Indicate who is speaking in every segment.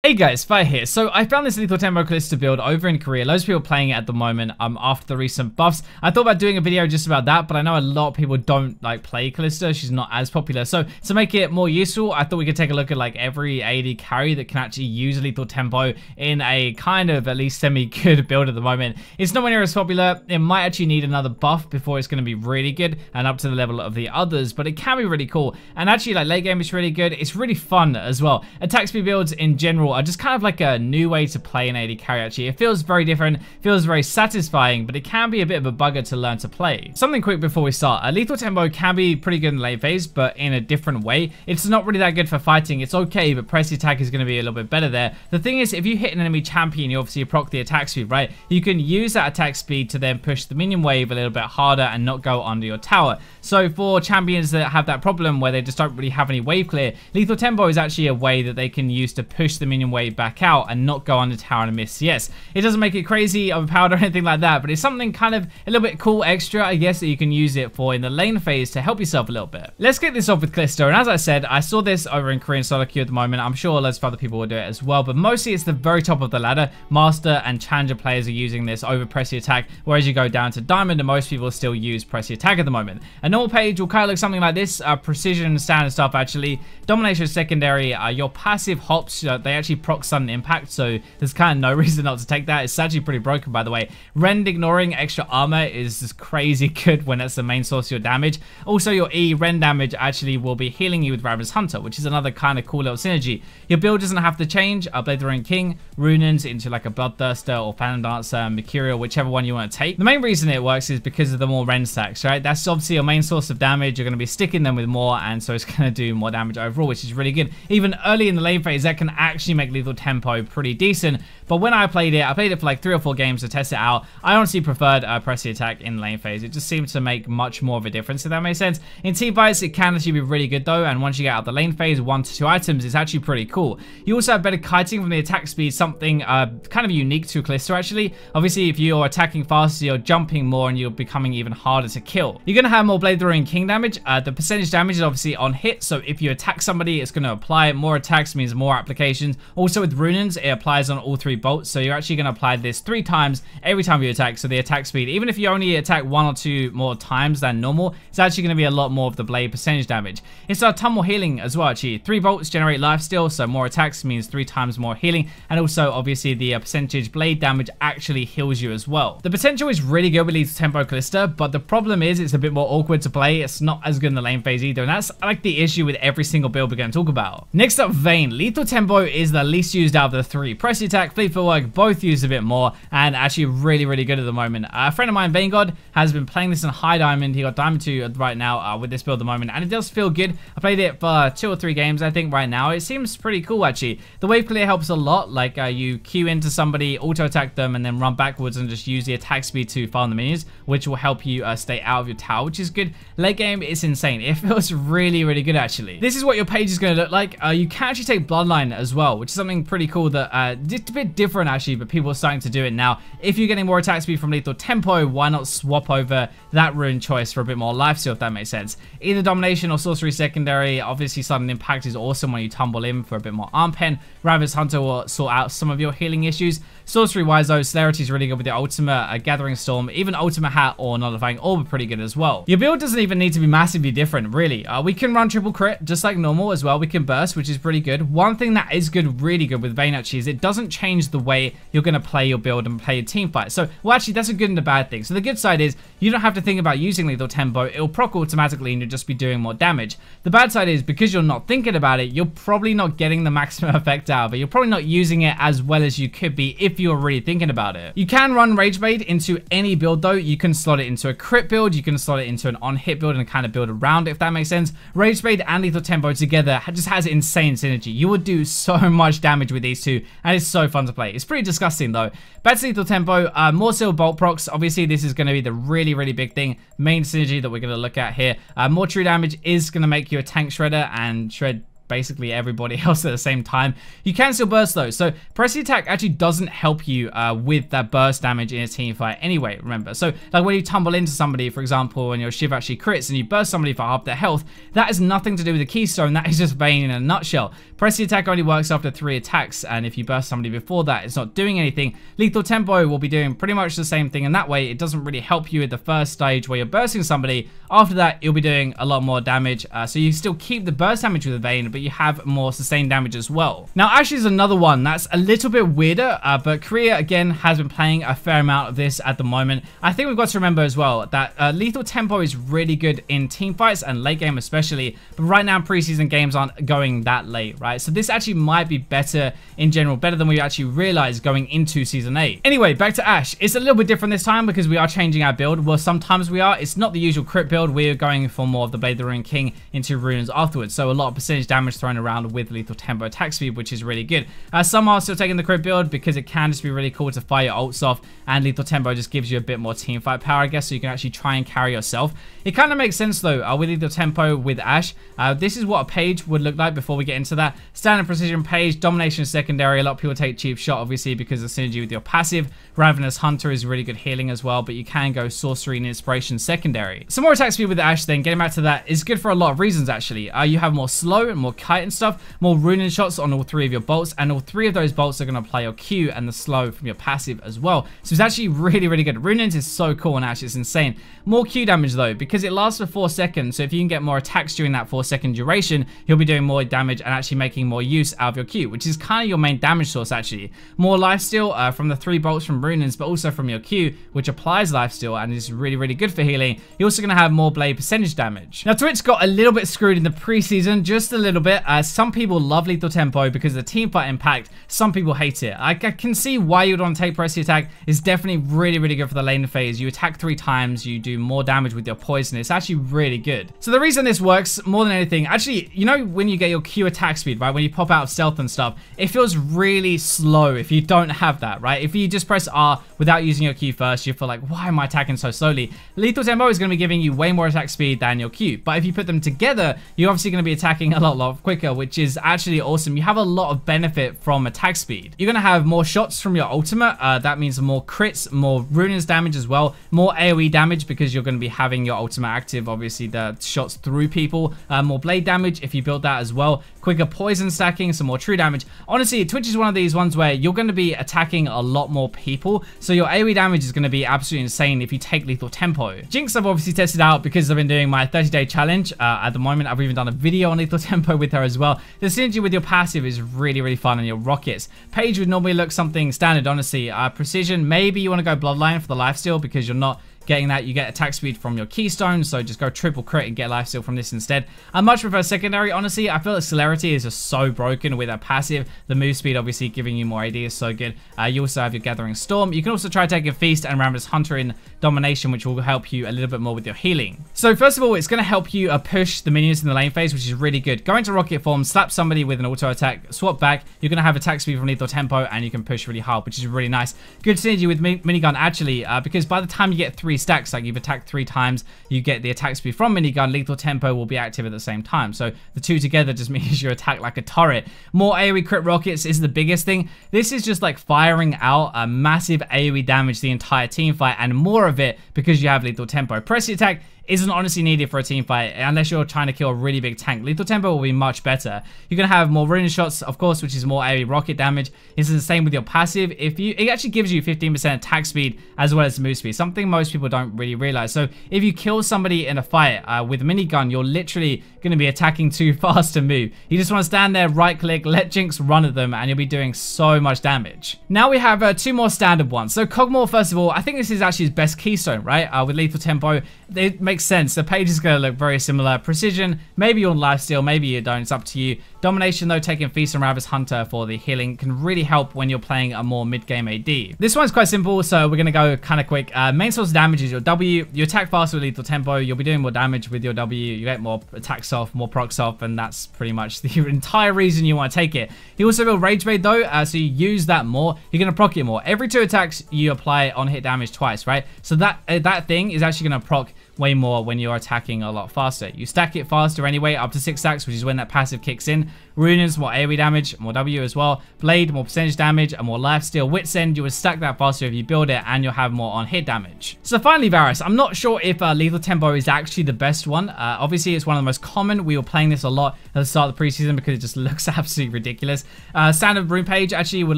Speaker 1: Hey guys, Fire here. So I found this Lethal Tempo Kalista build over in Korea. Loads of people playing it at the moment after the recent buffs. I thought about doing a video just about that, but I know a lot of people don't like play Kalista. She's not as popular. So to make it more useful, I thought we could take a look at like every AD carry that can actually use Lethal Tempo in a kind of at least semi-good build at the moment. It's nowhere near as popular. It might actually need another buff before it's going to be really good and up to the level of the others, but it can be really cool. And actually like late game is really good. It's really fun as well. Attack speed builds in general are just kind of like a new way to play an AD carry actually. It feels very different, feels very satisfying, but it can be a bit of a bugger to learn to play. Something quick before we start. Lethal Tempo can be pretty good in late phase, but in a different way. It's not really that good for fighting. It's okay, but press attack is going to be a little bit better there. The thing is, if you hit an enemy champion, you obviously proc the attack speed, right? You can use that attack speed to then push the minion wave a little bit harder and not go under your tower. So for champions that have that problem where they just don't really have any wave clear, Lethal Tempo is actually a way that they can use to push the minion wave back out and not go under tower and miss CS. It doesn't make it crazy overpowered or anything like that, but it's something kind of a little bit cool extra, I guess, that you can use it for in the lane phase to help yourself a little bit. Let's get this off with Kalista, and as I said, I saw this over in Korean solo queue at the moment. I'm sure loads of other people will do it as well, but mostly it's the very top of the ladder. Master and Challenger players are using this over pressy attack, whereas you go down to Diamond and most people still use pressy attack at the moment. A normal page will kind of look something like this, precision standard stuff actually. Domination secondary, your passive hops, they actually proc sudden impact, so there's kind of no reason not to take that. It's actually pretty broken, by the way. Rend ignoring extra armor is just crazy good when that's the main source of your damage. Also, your E Rend damage actually will be healing you with Varus Hunter, which is another kind of cool little synergy. Your build doesn't have to change. Blade Throwing King, Runins into like a Bloodthirster or Phantom Dancer, Mercurial, whichever one you want to take. The main reason it works is because of the more Rend stacks, right? That's obviously your main source of damage. You're going to be sticking them with more, and so it's going to do more damage overall, which is really good. Even early in the lane phase, that can actually make Lethal Tempo pretty decent. But when I played it for like 3 or 4 games to test it out. I honestly preferred pressy attack in lane phase. It just seemed to make much more of a difference, if that makes sense. In team fights, it can actually be really good though, and once you get out of the lane phase, 1 to 2 items, it's actually pretty cool. You also have better kiting from the attack speed, something kind of unique to Kalista actually. Obviously, if you're attacking faster, you're jumping more and you're becoming even harder to kill. You're going to have more Blade Throwing King damage. The percentage damage is obviously on hit, so if you attack somebody, it's going to apply. More attacks means more applications. Also with Runins, it applies on all 3 bolts, so you're actually going to apply this 3 times every time you attack. So the attack speed, even if you only attack 1 or 2 more times than normal, it's actually going to be a lot more of the blade percentage damage. It's a ton more healing as well actually. 3 bolts generate lifesteal, so more attacks means 3 times more healing, and also obviously the percentage blade damage actually heals you as well. The potential is really good with Lethal Tempo Kalista, but the problem is it's a bit more awkward to play. It's not as good in the lane phase either, and that's like the issue with every single build we're going to talk about. Next up, Vayne. Lethal Tempo is the least used out of the 3. Press attack, fleet footwork, both used a bit more, and actually really good at the moment. A friend of mine, Vayne God, has been playing this in high diamond. He got diamond 2 right now with this build at the moment, and it does feel good. I played it for 2 or 3 games I think right now. It seems pretty cool actually. The wave clear helps a lot, like you queue into somebody, auto attack them, and then run backwards and just use the attack speed to farm the minions, which will help you stay out of your tower, which is good. Late game, it's insane. It feels really good actually. This is what your page is going to look like. You can actually take Bloodline as well, which is something pretty cool that it's a bit different actually, but people are starting to do it now. If you're getting more attack speed from Lethal Tempo, why not swap over that rune choice for a bit more lifesteal, if that makes sense. Either Domination or Sorcery Secondary. Obviously Sudden Impact is awesome when you tumble in for a bit more arm pen. Varus Hunter will sort out some of your healing issues. Sorcery wise though, Celerity is really good with the ultimate, Gathering Storm, even Ultimate Hat or Nullifying Orb are pretty good as well. Your build doesn't even need to be massively different really. We can run triple crit just like normal as well. We can burst, which is pretty good. One thing that is good, really good with Vayne actually, is it doesn't change the way you're going to play your build and play a team fight. So, well actually that's a good and a bad thing. So the good side is you don't have to think about using Lethal Tempo. It'll proc automatically and you'll just be doing more damage. The bad side is because you're not thinking about it, you're probably not getting the maximum effect out of it. You're probably not using it as well as you could be if you're really thinking about it. You can run Rage Blade into any build though. You can slot it into a crit build, you can slot it into an on-hit build and kind of build around it, if that makes sense. Rage Blade and Lethal Tempo together just has insane synergy. You would do so much damage with these 2, and it's so fun to play. It's pretty disgusting though. Back to Lethal Tempo, more Seal Bolt procs. Obviously this is going to be the really big thing, main synergy that we're going to look at here. More true damage is going to make you a tank shredder and shred basically everybody else at the same time. You can still burst though, so press the attack actually doesn't help you with that burst damage in a team fight anyway, remember. So like when you tumble into somebody, for example, and your shiv actually crits and you burst somebody for half their health, that has nothing to do with the keystone, that is just Vayne in a nutshell. Press the attack only works after 3 attacks, and if you burst somebody before that, it's not doing anything. Lethal tempo will be doing pretty much the same thing, and that way it doesn't really help you at the first stage where you're bursting somebody. After that, you'll be doing a lot more damage, so you still keep the burst damage with the Vayne, but you have more sustained damage as well. Now Ashe is another one that's a little bit weirder, but Korea again has been playing a fair amount of this at the moment. I think we've got to remember as well that lethal tempo is really good in team fights and late game especially, but right now preseason games aren't going that late, right? So this actually might be better in general, better than we actually realized going into season 8. Anyway, back to Ashe. It's a little bit different this time because we are changing our build. Well, sometimes we are. It's not the usual crit build. We're going for more of the Blade of the Rune King into runes afterwards, so a lot of percentage damage thrown around with lethal tempo attack speed, which is really good. Some are still taking the crit build because it can just be really cool to fire your ults off, and lethal tempo just gives you a bit more team fight power, I guess, so you can actually try and carry yourself. It kind of makes sense though with lethal tempo with Ashe. This is what a page would look like before we get into that. Standard precision page, domination secondary. A lot of people take cheap shot obviously because of synergy with your passive. Ravenous Hunter is really good healing as well, but you can go sorcery and inspiration secondary. Some more attack speed with Ashe then, getting back to that, is good for a lot of reasons actually. You have more slow and more kite and stuff, more runing shots on all 3 of your bolts, and all 3 of those bolts are going to apply your Q and the slow from your passive as well. So it's actually really, really good. Runings is so cool on Ashe, it's insane. More Q damage though, because it lasts for 4 seconds, so if you can get more attacks during that 4-second duration, you'll be doing more damage and actually making more use out of your Q, which is kind of your main damage source actually. More lifesteal from the 3 bolts from Runins, but also from your Q, which applies lifesteal and is really, really good for healing. You're also going to have more blade percentage damage. Now Twitch got a little bit screwed in the preseason, just a little bit. Some people love lethal tempo because of the team fight impact. Some people hate it. I can see why you'd want to take press the attack. It's definitely really, really good for the lane phase. You attack 3 times, you do more damage with your poison. It's actually really good. So the reason this works more than anything, actually, you know when you get your Q attack speed, right? When you pop out of stealth and stuff, it feels really slow if you don't have that, right? If you just press R without using your Q first, you feel like, why am I attacking so slowly? Lethal tempo is going to be giving you way more attack speed than your Q, but if you put them together, you're obviously going to be attacking a lot quicker, which is actually awesome. You have a lot of benefit from attack speed. You're going to have more shots from your ultimate. That means more crits, more runes damage as well, more AoE damage because you're going to be having your ultimate active, obviously the shots through people, more blade damage if you build that as well, quicker poison stacking, some more true damage. Honestly, Twitch is one of these ones where you're going to be attacking a lot more people, so your AoE damage is going to be absolutely insane if you take lethal tempo. Jinx I've obviously tested out because I've been doing my 30-day challenge. At the moment, I've even done a video on lethal tempo with her as well. The synergy with your passive is really, really fun, and your rockets. Page would normally look something standard, honestly. Precision, maybe you want to go bloodline for the lifesteal because you're not getting that. You get attack speed from your keystone, so just go triple crit and get lifesteal from this instead. I much prefer secondary, honestly. I feel that celerity is just so broken with that passive. The move speed obviously giving you more AD is so good. You also have your gathering storm. You can also try taking feast and Ravenous Hunter in domination, which will help you a little bit more with your healing. So first of all, it's going to help you push the minions in the lane phase, which is really good. Go into rocket form, slap somebody with an auto attack, swap back. You're going to have attack speed from lethal tempo, and you can push really hard, which is really nice. Good synergy with minigun actually, because by the time you get 3 stacks, like you've attacked 3 times, you get the attack speed from minigun, lethal tempo will be active at the same time, so the 2 together just means you attack like a turret. More AoE crit rockets is the biggest thing. This is just like firing out a massive AoE damage the entire team fight, and more of it because you have lethal tempo. Press the attack isn't honestly needed for a team fight unless you're trying to kill a really big tank. Lethal tempo will be much better. You're going to have more rune shots, of course, which is more AoE rocket damage. It's the same with your passive. It actually gives you 15% attack speed as well as move speed, something most people don't really realize. So if you kill somebody in a fight with a minigun, you're literally going to be attacking too fast to move. You just want to stand there, right click, let Jinx run at them, and you'll be doing so much damage. Now we have 2 more standard ones. So Kog'maw, first of all, I think this is actually his best keystone, right? With lethal tempo, it makes sense. The page is going to look very similar. Precision, maybe you're on lifesteal, maybe you don't. It's up to you. Domination, though, taking Feast and Ravenous Hunter for the healing can really help when you're playing a more mid-game AD. This one's quite simple, so we're going to go kind of quick. Main source of damage is your W. You attack faster with lethal tempo. You'll be doing more damage with your W. You get more attacks off, more procs off, and that's pretty much the entire reason you want to take it. You also will Rage Bait, though, so you use that more. You're going to proc it more. Every 2 attacks, you apply on hit damage twice, right? So that thing is actually going to proc way more when you're attacking a lot faster. You stack it faster anyway, up to 6 stacks, which is when that passive kicks in. Vayne. Runes, more AoE damage, more W as well. Blade, more percentage damage, and more lifesteal. Wit's End, you will stack that faster if you build it, and you'll have more on hit damage. So finally, Varus. I'm not sure if Lethal Tempo is actually the best one. Obviously, it's one of the most common. We were playing this a lot at the start of the preseason because it just looks absolutely ridiculous. Standard rune page actually would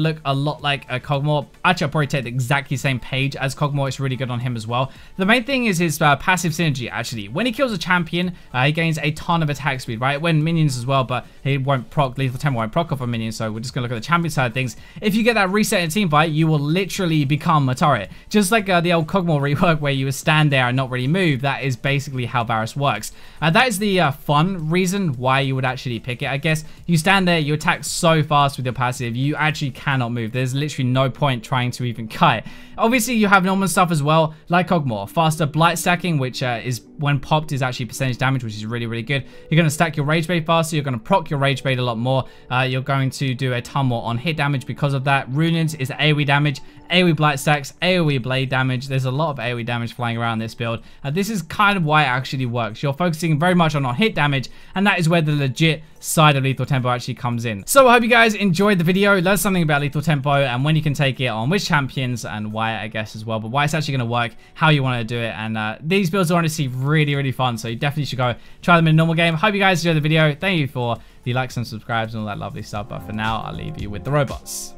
Speaker 1: look a lot like a Kog'maw. Actually, I'll probably take the exactly same page as Kog'maw. It's really good on him as well. The main thing is his passive synergy, actually. When he kills a champion, he gains a ton of attack speed, right? When minions as well, but he won't proc. Lethal Tempo won't proc off a minion, so we're just going to look at the champion side of things. If you get that reset in teamfight, you will literally become a turret. Just like the old Kog'Maw rework where you would stand there and not really move, that is basically how Varus works. That is the fun reason why you would actually pick it, I guess. You stand there, you attack so fast with your passive, you actually cannot move. There's literally no point trying to even cut. Obviously, you have normal stuff as well, like Kog'Maw. Faster blight stacking, which is when popped is actually percentage damage, which is really, really good. You're going to stack your rage bait faster. You're going to proc your rage bait a lot more. You're going to do a ton more on hit damage because of that. Runes is AoE damage, AoE blight stacks, AoE blade damage. There's a lot of AoE damage flying around this build. This is kind of why it actually works. You're focusing very much on hit damage, and that is where the legit side of Lethal Tempo actually comes in. So I hope you guys enjoyed the video. Learn something about Lethal Tempo and when you can take it on which champions and why, I guess, as well, but why it's actually going to work, how you want to do it. And these builds are honestly really, really fun, so you definitely should go try them in a normal game. Hope you guys enjoyed the video. Thank you for the likes and subscribes and all that lovely stuff, but for now I'll leave you with the robots.